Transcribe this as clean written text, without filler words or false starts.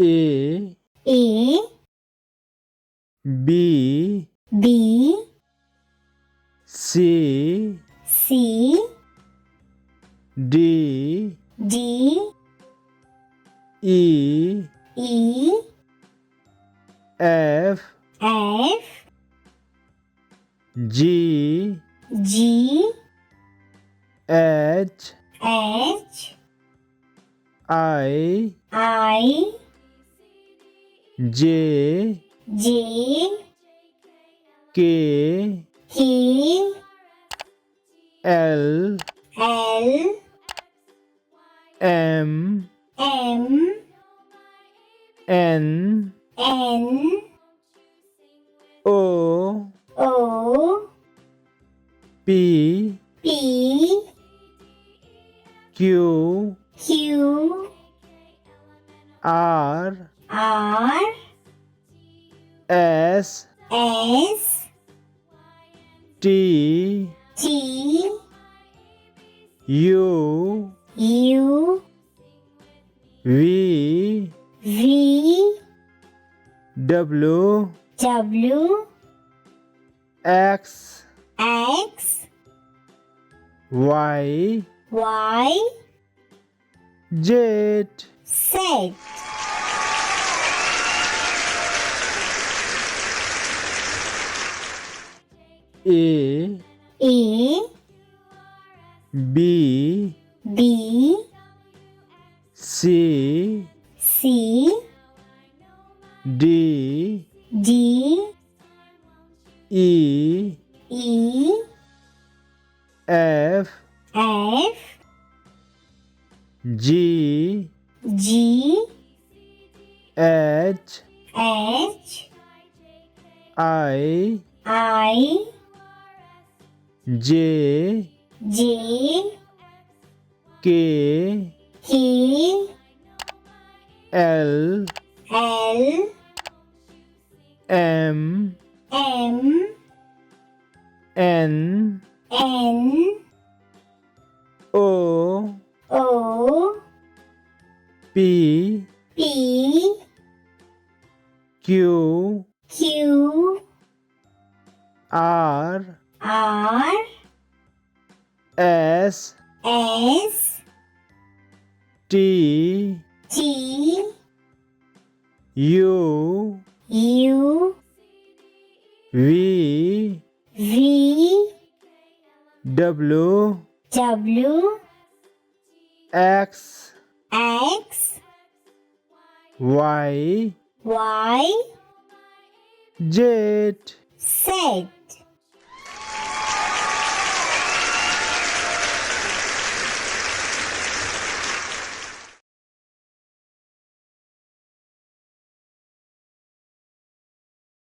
A B C D E F G H I J K L M N O P Q R S T U V W X Y Z. A B C D E F G H I J K L M N O P Q R S T U V W X Y Z.